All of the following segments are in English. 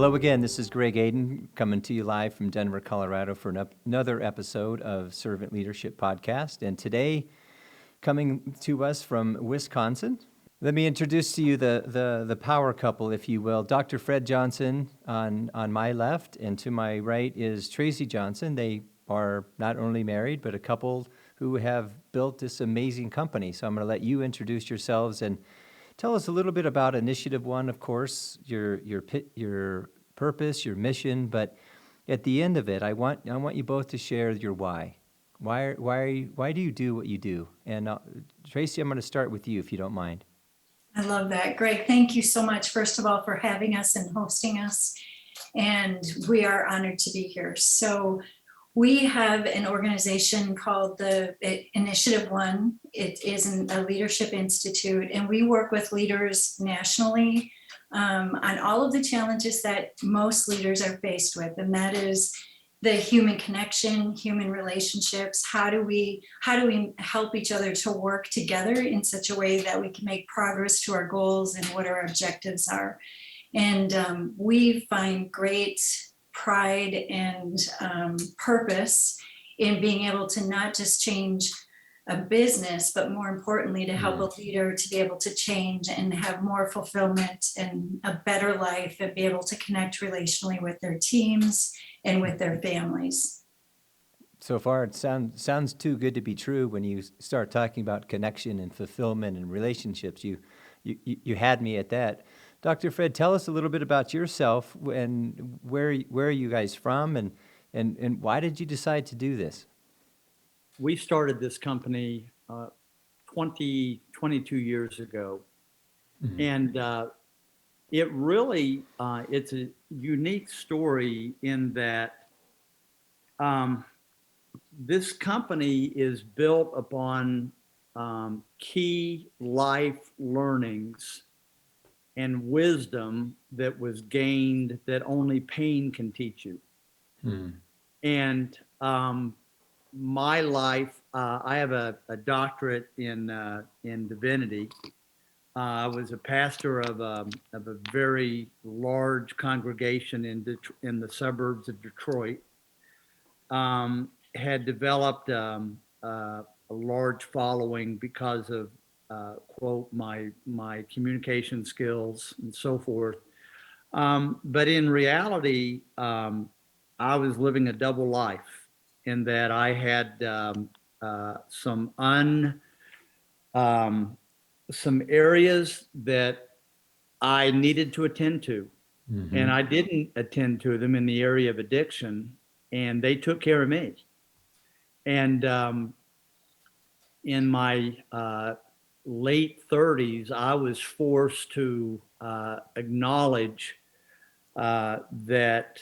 Hello again. This is Greg Aden coming to you live from Denver, Colorado for another episode of Servant Leadership Podcast. And today, coming to us from Wisconsin, let me introduce to you the power couple, if you will. Dr. Fred Johnson on my left, and to my right is Tracy Johnson. They are not only married, but a couple who have built this amazing company. So I'm going to let you introduce yourselves and tell us a little bit about Initiative One, of course, your purpose, your mission, but at the end of it, I want you both to share your why. Why do you do what you do? And Tracy, I'm going to start with you, if you don't mind. I love that. Greg, thank you so much, first of all, for having us and hosting us. And we are honored to be here. So we have an organization called the Initiative One. It is a leadership institute, and we work with leaders nationally on all of the challenges that most leaders are faced with, and that is the human connection, human relationships. How do we help each other to work together in such a way that we can make progress to our goals and what our objectives are? And we find great pride and purpose in being able to not just change a business, but more importantly, to help a leader to be able to change and have more fulfillment and a better life and be able to connect relationally with their teams and with their families. So far, it sounds too good to be true. When you start talking about connection and fulfillment and relationships, you had me at that. Dr. Fred, tell us a little bit about yourself and where are you guys from and why did you decide to do this? We started this company 22 years ago. Mm-hmm. And it really, it's a unique story in that this company is built upon key life learnings and wisdom that was gained that only pain can teach you. And my life, I have a doctorate in divinity. I was a pastor of a very large congregation in the suburbs of Detroit. Had developed a large following because of quote my communication skills and so forth. But in reality, I was living a double life in that I had some areas that I needed to attend to, and I didn't attend to them in the area of addiction, and they took care of me. And in my late 30s, I was forced to acknowledge that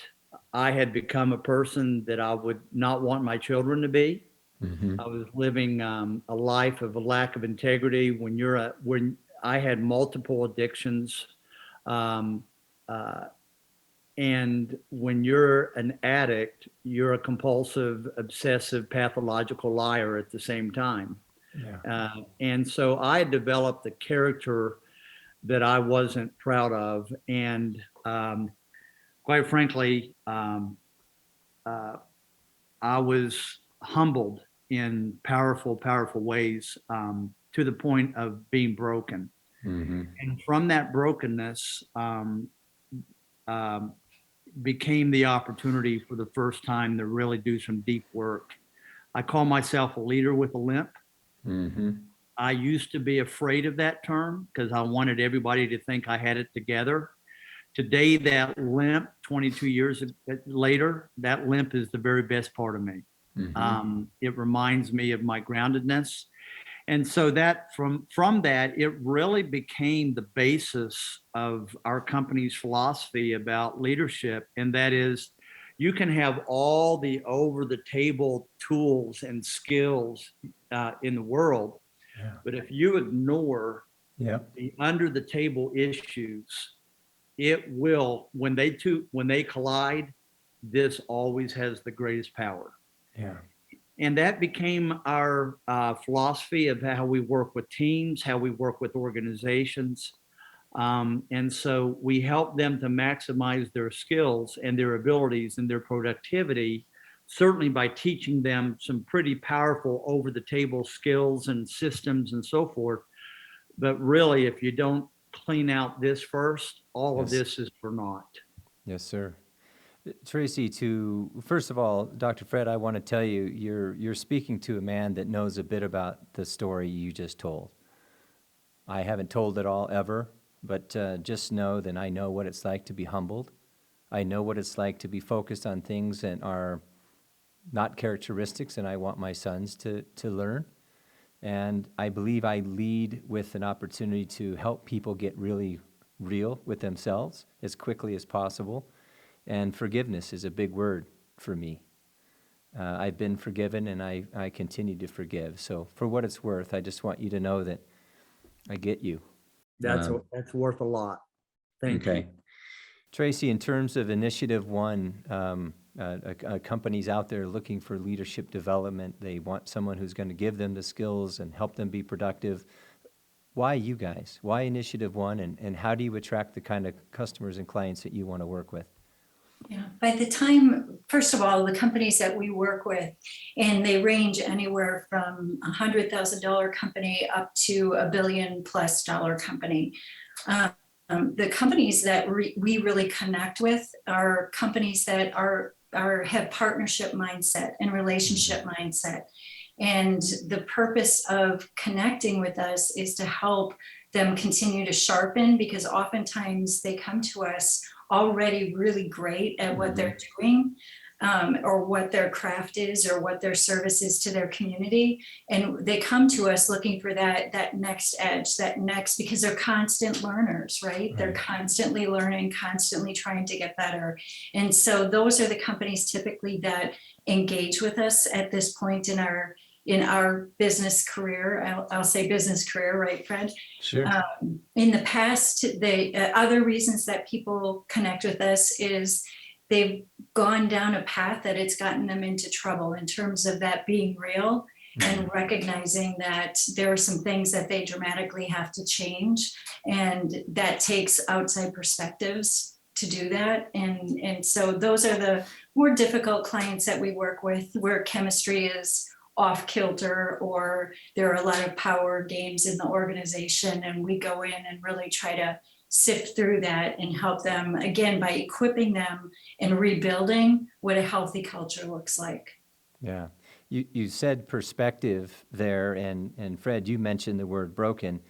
I had become a person that I would not want my children to be. I was living a life of a lack of integrity. When I had multiple addictions, and when you're an addict, you're a compulsive, obsessive, pathological liar at the same time. Yeah. And so I developed a character that I wasn't proud of. And quite frankly, I was humbled in powerful ways to the point of being broken. And from that brokenness, became the opportunity for the first time to really do some deep work. I call myself a leader with a limp. I used to be afraid of that term because I wanted everybody to think I had it together. Today, that limp, 22 years later, that limp is the very best part of me. It reminds me of my groundedness. And so that from that, it really became the basis of our company's philosophy about leadership. And that is, you can have all the over-the-table tools and skills in the world, but if you ignore the under-the-table issues, it will, when they collide, this always has the greatest power. And that became our philosophy of how we work with teams, how we work with organizations. And so we help them to maximize their skills and their abilities and their productivity, certainly by teaching them some pretty powerful over the table skills and systems and so forth. But really, if you don't clean out this first, all of Yes. this is for naught. Yes, sir. Tracy, first of all, Dr. Fred, I want to tell you, you're speaking to a man that knows a bit about the story you just told. I haven't told it all ever, but just know that I know what it's like to be humbled. I know what it's like to be focused on things that are not characteristics, and I want my sons to learn. And I believe I lead with an opportunity to help people get really real with themselves as quickly as possible. And forgiveness is a big word for me. I've been forgiven, and I continue to forgive. So for what it's worth, I just want you to know that I get you. That's worth a lot. Thank you. Okay. Tracy, in terms of Initiative One, companies out there looking for leadership development, they want someone who's going to give them the skills and help them be productive. Why you guys? Why Initiative One, and how do you attract the kind of customers and clients that you want to work with? Yeah, by the time, first of all, the companies that we work with, and they range anywhere from $100,000 company up to $1 billion+ company. The companies that we really connect with are companies that have partnership mindset and relationship mindset. And the purpose of connecting with us is to help them continue to sharpen, because oftentimes they come to us already really great at what they're doing, or what their craft is, or what their service is to their community. And they come to us looking for that next edge, because they're constant learners, right? They're constantly learning, constantly trying to get better. And so those are the companies typically that engage with us at this point in our business career. I'll say business career, right, Fred? Sure. In the past, the other reasons that people connect with us is they've gone down a path that it's gotten them into trouble in terms of that being real, and recognizing that there are some things that they dramatically have to change, and that takes outside perspectives to do that. And so those are the more difficult clients that we work with, where chemistry is off kilter, or there are a lot of power games in the organization, and we go in and really try to sift through that and help them, again, by equipping them and rebuilding what a healthy culture looks like. Yeah. You said perspective there, and Fred, you mentioned the word broken.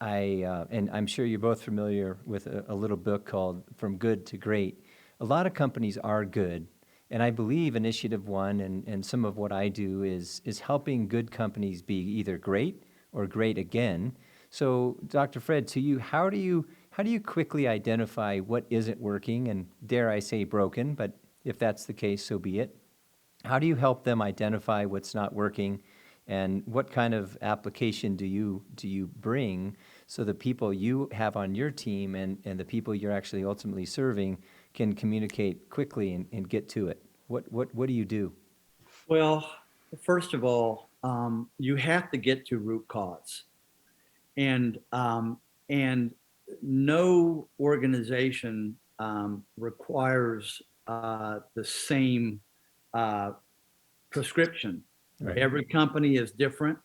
And I'm sure you're both familiar with a little book called From Good to Great. A lot of companies are good, and I believe Initiative One and some of what I do is helping good companies be either great or great again. So, Dr. Fred, to you, how do you quickly identify what isn't working, and dare I say broken, but if that's the case, so be it. How do you help them identify what's not working, and what kind of application do you bring so the people you have on your team and the people you're actually ultimately serving can communicate quickly and get to it? What do you do? Well, first of all, you have to get to root cause, and no organization requires the same prescription. Right. Every company is different.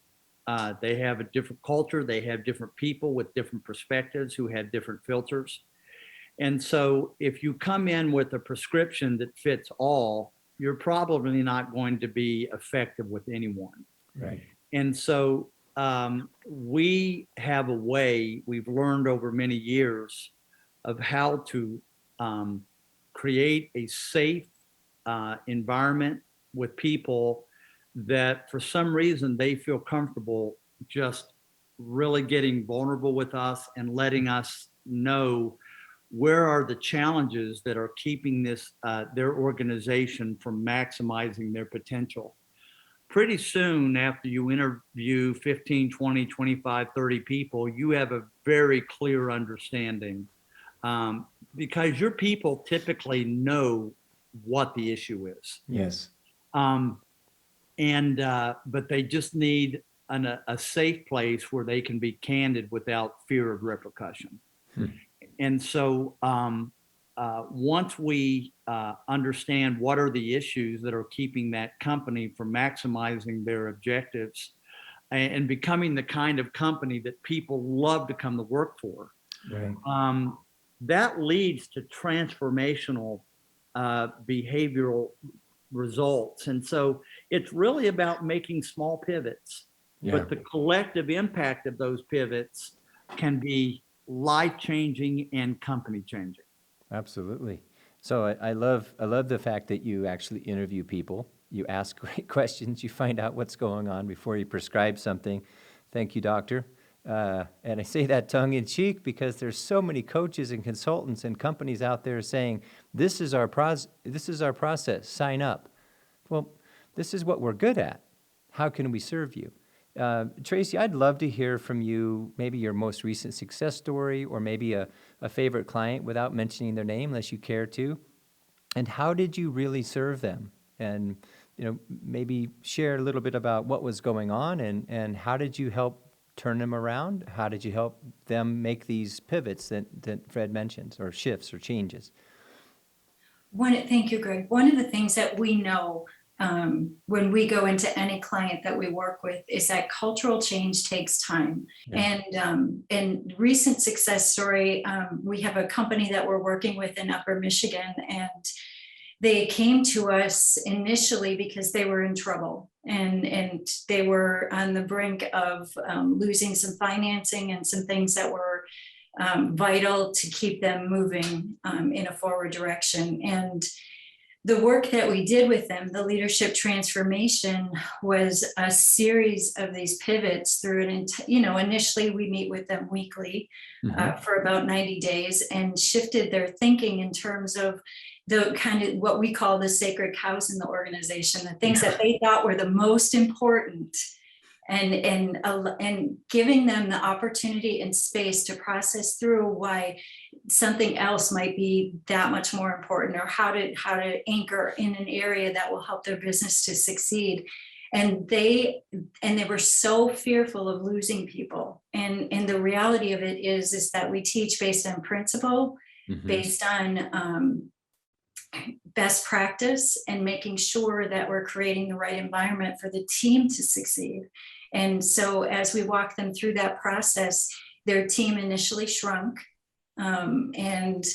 They have a different culture. They have different people with different perspectives who have different filters. And so if you come in with a prescription that fits all, you're probably not going to be effective with anyone. Right. And so we have a way we've learned over many years of how to create a safe environment with people that for some reason they feel comfortable just really getting vulnerable with us and letting us know where are the challenges that are keeping their organization from maximizing their potential. Pretty soon after you interview 15, 20, 25, 30 people, you have a very clear understanding, because your people typically know what the issue is. Yes. But they just need a safe place where they can be candid without fear of repercussion. And so once we understand what are the issues that are keeping that company from maximizing their objectives and becoming the kind of company that people love to come to work for, Right. that leads to transformational behavioral results. And so it's really about making small pivots, but the collective impact of those pivots can be life-changing and company-changing. Absolutely. So I love the fact that you actually interview people. You ask great questions. You find out what's going on before you prescribe something. Thank you, doctor. And I say that tongue in cheek because there's so many coaches and consultants and companies out there saying, this is our process, sign up. Well, this is what we're good at. How can we serve you? Tracy, I'd love to hear from you, maybe your most recent success story or maybe a favorite client without mentioning their name unless you care to. And how did you really serve them? And maybe share a little bit about what was going on and how did you help turn them around? How did you help them make these pivots that Fred mentions, or shifts or changes? Thank you, Greg. One of the things that we know when we go into any client that we work with is that cultural change takes time. Yeah. And recent success story, we have a company that we're working with in Upper Michigan, and they came to us initially because they were in trouble and they were on the brink of losing some financing and some things that were vital to keep them moving in a forward direction. And the work that we did with them, the leadership transformation, was a series of these pivots through initially we meet with them weekly for about 90 days and shifted their thinking in terms of the kind of what we call the sacred cows in the organization, the things that they thought were the most important, and giving them the opportunity and space to process through why something else might be that much more important, or how to anchor in an area that will help their business to succeed. And they were so fearful of losing people. And the reality of it is that we teach based on principle, based on best practice, and making sure that we're creating the right environment for the team to succeed. And so as we walk them through that process, their team initially shrunk. And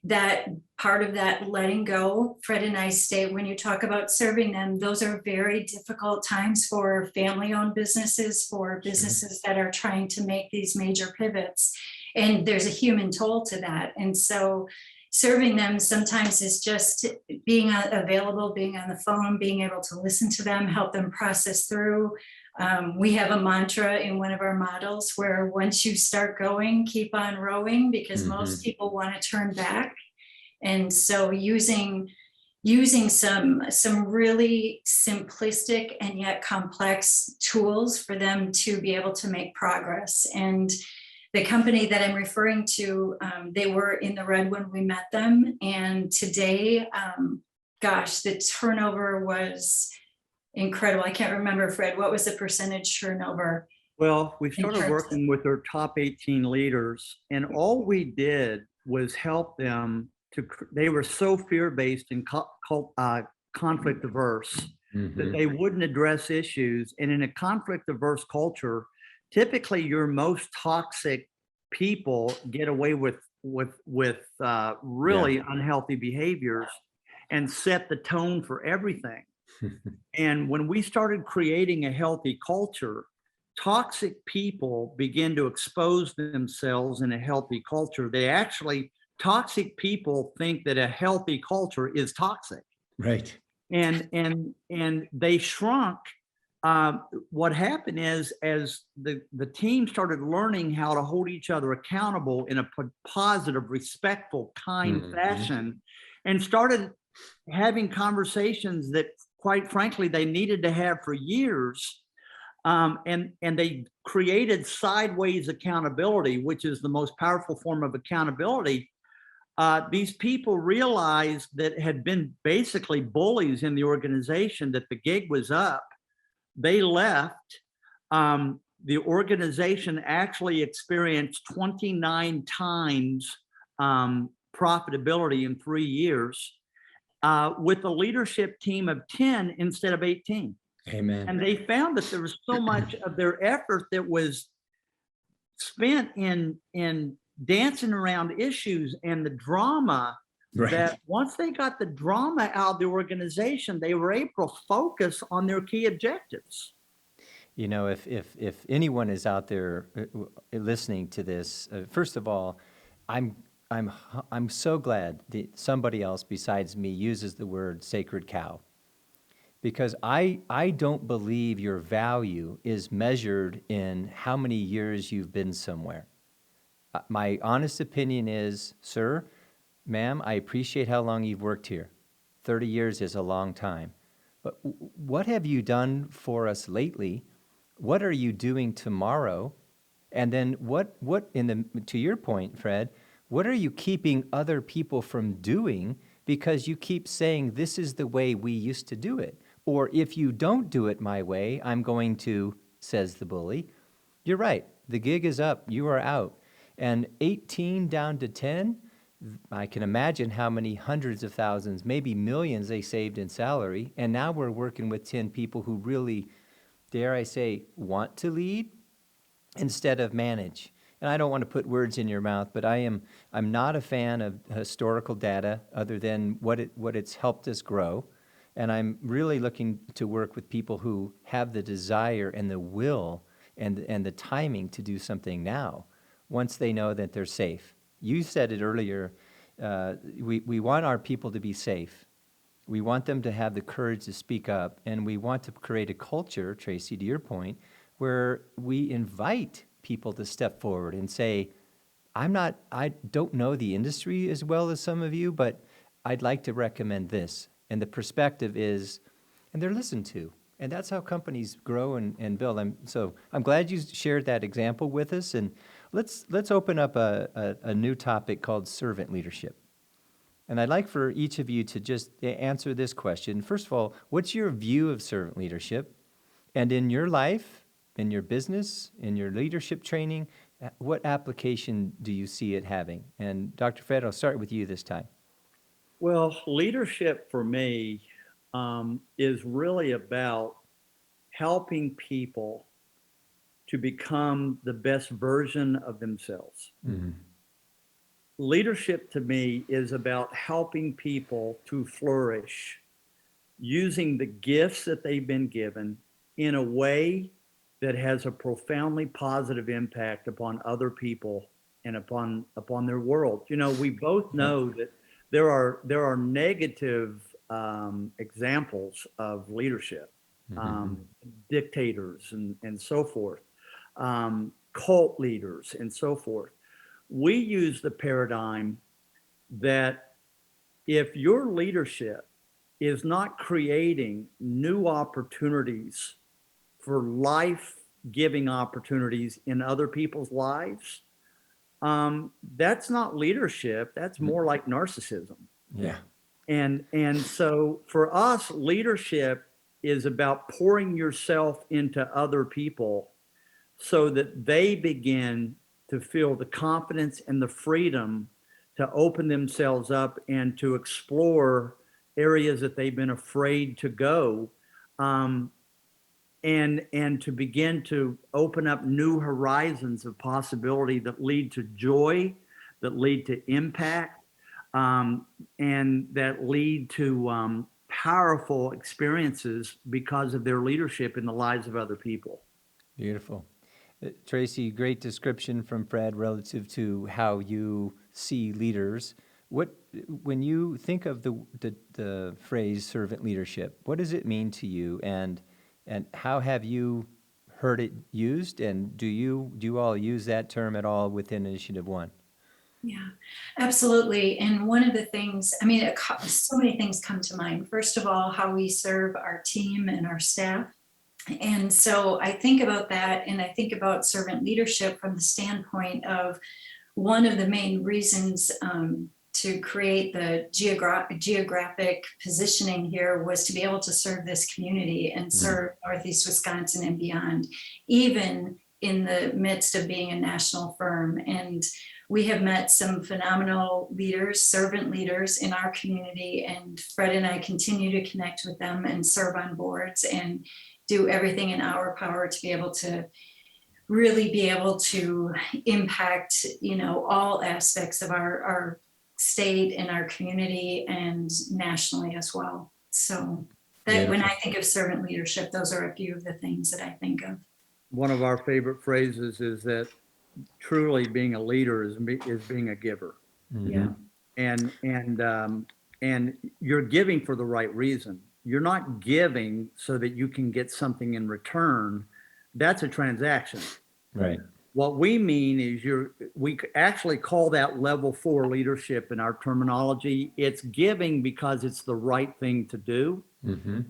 that part of that letting go, Fred and I say, when you talk about serving them, those are very difficult times for family-owned businesses, for businesses that are trying to make these major pivots. And there's a human toll to that. And so serving them sometimes is just being available, being on the phone, being able to listen to them, help them process through. We have a mantra in one of our models where once you start going, keep on rowing, because most people want to turn back. And so using some really simplistic and yet complex tools for them to be able to make progress. And the company that I'm referring to, they were in the red when we met them. And today, the turnover was incredible. I can't remember, Fred, what was the percentage turnover? Well, we started working with their top 18 leaders, and all we did was help them they were so fear-based and conflict averse that they wouldn't address issues. And in a conflict averse culture, typically your most toxic people get away with really unhealthy behaviors and set the tone for everything. And when we started creating a healthy culture, toxic people begin to expose themselves in a healthy culture. Toxic people think that a healthy culture is toxic. Right. And they shrunk. What happened is, as the team started learning how to hold each other accountable in a positive, respectful, kind fashion, and started having conversations that, quite frankly, they needed to have for years. And they created sideways accountability, which is the most powerful form of accountability. These people realized that had been basically bullies in the organization, that the gig was up. They left. the organization actually experienced 29 times profitability in 3 years with a leadership team of 10 instead of 18. Amen. And they found that there was so much of their effort that was spent in dancing around issues and the drama, Right. that once they got the drama out of the organization, they were able to focus on their key objectives. You know, if anyone is out there listening to this, first of all, I'm so glad that somebody else besides me uses the word sacred cow, because I don't believe your value is measured in how many years you've been somewhere. My honest opinion is, sir, ma'am, I appreciate how long you've worked here. 30 years is a long time. But what have you done for us lately? What are you doing tomorrow? And then what to your point, Fred, what are you keeping other people from doing because you keep saying this is the way we used to do it? Or if you don't do it my way, I'm going to, says the bully. You're right. The gig is up. You are out. And 18 down to 10, I can imagine how many hundreds of thousands, maybe millions they saved in salary. And now we're working with 10 people who really, dare I say, want to lead instead of manage. And I don't want to put words in your mouth, but I'm not a fan of historical data other than what it's helped us grow. And I'm really looking to work with people who have the desire and the will and the timing to do something now, once they know that they're safe. You said it earlier, we want our people to be safe. We want them to have the courage to speak up, and we want to create a culture, Tracy, to your point, where we invite people to step forward and say, I don't know the industry as well as some of you, but I'd like to recommend this. And the perspective is, and they're listened to. And that's how companies grow and build. I'm glad you shared that example with us. And let's open up a new topic called servant leadership. And I'd like for each of you to just answer this question. First of all, what's your view of servant leadership? And in your life, in your business, in your leadership training, what application do you see it having? And Dr. Fred, I'll start with you this time. Well, leadership for me is really about helping people to become the best version of themselves. Mm-hmm. Leadership to me is about helping people to flourish using the gifts that they've been given in a way that has a profoundly positive impact upon other people and upon their world. You know, we both know that there are negative examples of leadership, dictators and so forth, cult leaders and so forth. We use the paradigm that if your leadership is not creating new opportunities for life-giving opportunities in other people's lives, that's not leadership. That's more like narcissism. Yeah. And so for us, leadership is about pouring yourself into other people so that they begin to feel the confidence and the freedom to open themselves up and to explore areas that they've been afraid to go, and to begin to open up new horizons of possibility that lead to joy, that lead to impact, and that lead to powerful experiences because of their leadership in the lives of other people. Beautiful. Tracy, great description from Fred relative to how you see leaders. When you think of the phrase servant leadership, what does it mean to you, and how have you heard it used, and do you all use that term at all within Initiative One? Yeah, absolutely. And one of the things, I mean, so many things come to mind. First of all, how we serve our team and our staff. And so I think about that, and I think about servant leadership from the standpoint of one of the main reasons to create the geographic positioning here was to be able to serve this community and serve Northeast Wisconsin and beyond, even in the midst of being a national firm. And we have met some phenomenal leaders, servant leaders in our community, and Fred and I continue to connect with them and serve on boards and do everything in our power to be able to really be able to impact, all aspects of our state and our community and nationally as well. So that when I think of servant leadership, those are a few of the things that I think of. One of our favorite phrases is that truly being a leader is being a giver. Yeah. And you're giving for the right reason. You're not giving so that you can get something in return. That's a transaction. Right. What we mean is we actually call that level 4 leadership in our terminology. It's giving because it's the right thing to do. Mm-hmm.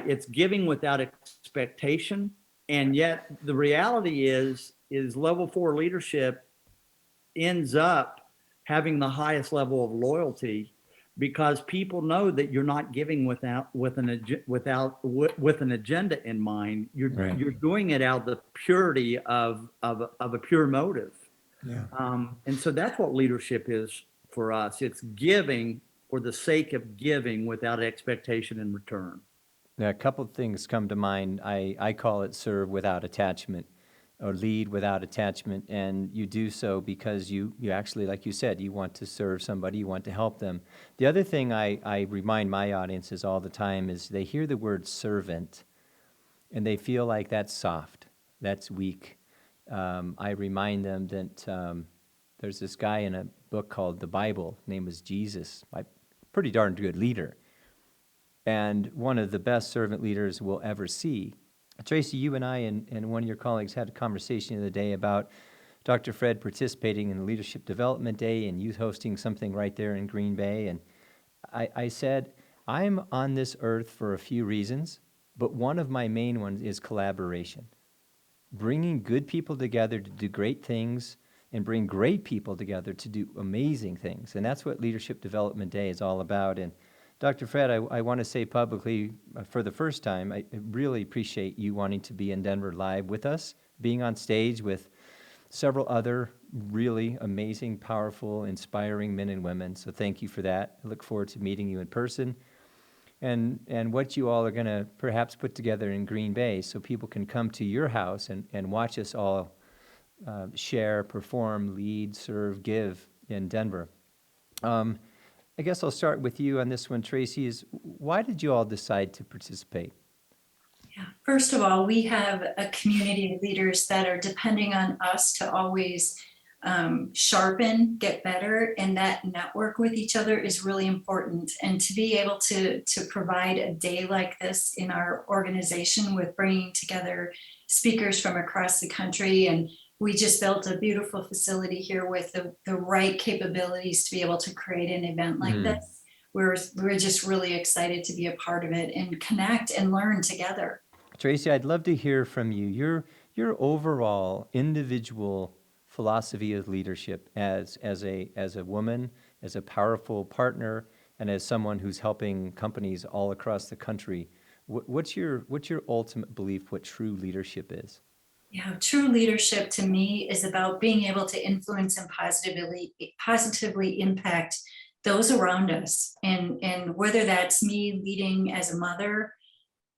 It's giving without expectation. And yet the reality is level 4 leadership ends up having the highest level of loyalty, because people know that you're not giving with an agenda in mind. You're doing it out of the purity of a pure motive. Yeah. And so that's what leadership is for us. It's giving for the sake of giving without expectation in return. Now, a couple of things come to mind. I call it serve without attachment, or lead without attachment, and you do so because you actually, like you said, you want to serve somebody, you want to help them. The other thing I remind my audiences all the time is they hear the word servant, and they feel like that's soft, that's weak. I remind them that there's this guy in a book called the Bible, his name was Jesus, a pretty darn good leader, and one of the best servant leaders we'll ever see. Tracy, you and I and one of your colleagues had a conversation the other day about Dr. Fred participating in the Leadership Development Day and youth hosting something right there in Green Bay. And I said, I'm on this earth for a few reasons, but one of my main ones is collaboration. Bringing good people together to do great things and bring great people together to do amazing things. And that's what Leadership Development Day is all about. And Dr. Fred, I want to say publicly for the first time, I really appreciate you wanting to be in Denver live with us, being on stage with several other really amazing, powerful, inspiring men and women. So thank you for that. I look forward to meeting you in person and what you all are going to perhaps put together in Green Bay so people can come to your house and watch us all share, perform, lead, serve, give in Denver. I guess I'll start with you on this one, Tracy. Why did you all decide to participate? Yeah. First of all, we have a community of leaders that are depending on us to always sharpen, get better, and that network with each other is really important. And to be able to provide a day like this in our organization with bringing together speakers from across the country, and we just built a beautiful facility here with the right capabilities to be able to create an event like this. We're just really excited to be a part of it and connect and learn together. Tracy, I'd love to hear from you. Your overall individual philosophy of leadership as a woman, as a powerful partner, and as someone who's helping companies all across the country. What's your ultimate belief what true leadership is? Yeah, true leadership to me is about being able to influence and positively impact those around us. And whether that's me leading as a mother,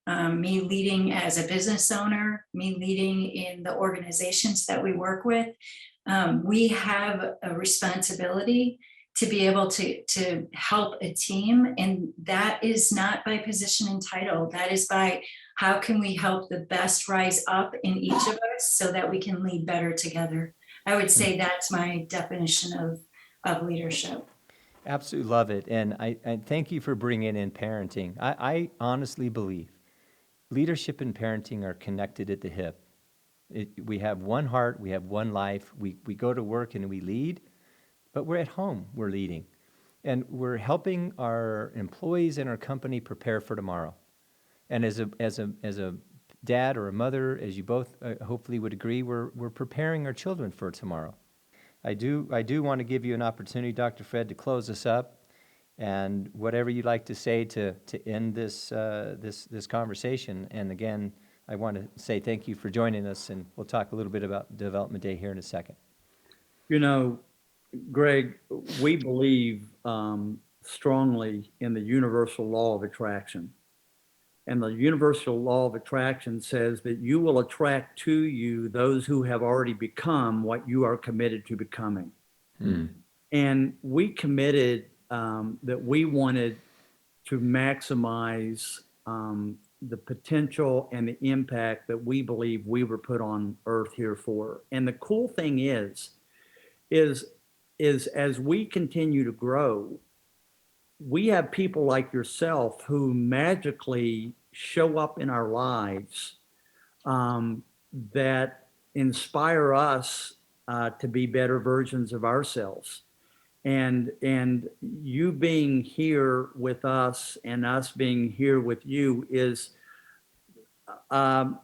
me leading as a business owner, me leading in the organizations that we work with, we have a responsibility to be able to help a team. And that is not by position and title. That is by how can we help the best rise up in each of us so that we can lead better together. I would say that's my definition of leadership. Absolutely love it. And I thank you for bringing in parenting. I honestly believe leadership and parenting are connected at the hip. We have one heart, we have one life. We go to work and we lead, but we're at home, we're leading. And we're helping our employees and our company prepare for tomorrow. And as a dad or a mother, as you both hopefully would agree, we're preparing our children for tomorrow. I do want to give you an opportunity, Dr. Fred, to close us up, and whatever you'd like to say to end this conversation. And again, I want to say thank you for joining us, and we'll talk a little bit about Development Day here in a second. You know, Greg, we believe strongly in the universal law of attraction. And the universal law of attraction says that you will attract to you those who have already become what you are committed to becoming. And we committed that we wanted to maximize the potential and the impact that we believe we were put on earth here for. And the cool thing is as we continue to grow, we have people like yourself who magically show up in our lives that inspire us to be better versions of ourselves. And you being here with us and us being here with you is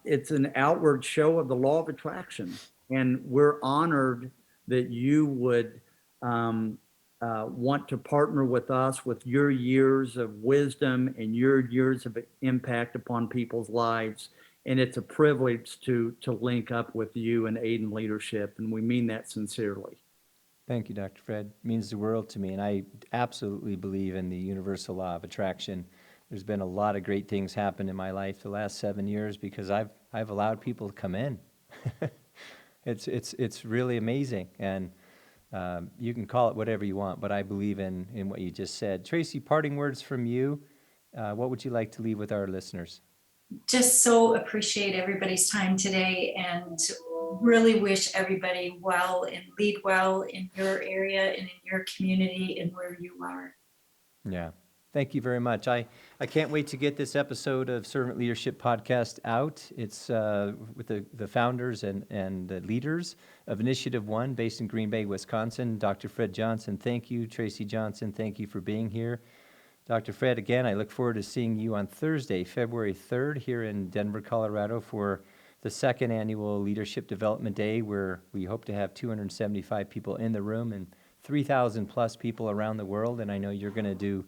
it's an outward show of the law of attraction. And we're honored that you would want to partner with us with your years of wisdom and your years of impact upon people's lives. And it's a privilege to link up with you and Aden Leadership, and we mean that sincerely. Thank you, Dr. Fred. It means the world to me, and I absolutely believe in the universal law of attraction. There's been a lot of great things happen in my life the last 7 years because I've allowed people to come in. It's really amazing, and you can call it whatever you want, but I believe in what you just said. Tracy, parting words from you. What would you like to leave with our listeners? Just so appreciate everybody's time today and really wish everybody well and lead well in your area and in your community and where you are. Yeah. Thank you very much. I can't wait to get this episode of Servant Leadership Podcast out. It's with the founders and the leaders of Initiative One based in Green Bay, Wisconsin. Dr. Fred Johnson, thank you. Tracy Johnson, thank you for being here. Dr. Fred, again, I look forward to seeing you on Thursday, February 3rd here in Denver, Colorado for the second annual Leadership Development Day, where we hope to have 275 people in the room and 3,000 plus people around the world. And I know you're going to do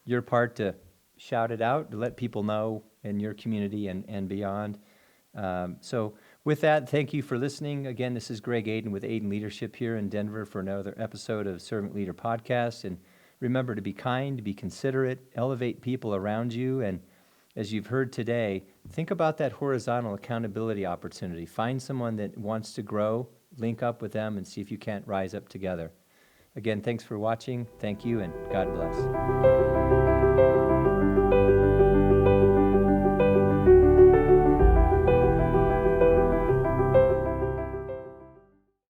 your part to shout it out, to let people know in your community and beyond. So with that, thank you for listening. Again, this is Greg Aden with Aden Leadership here in Denver for another episode of Servant Leader Podcast. And remember to be kind, to be considerate, elevate people around you. And as you've heard today, think about that horizontal accountability opportunity. Find someone that wants to grow, link up with them, and see if you can't rise up together. Again, thanks for watching. Thank you, and God bless.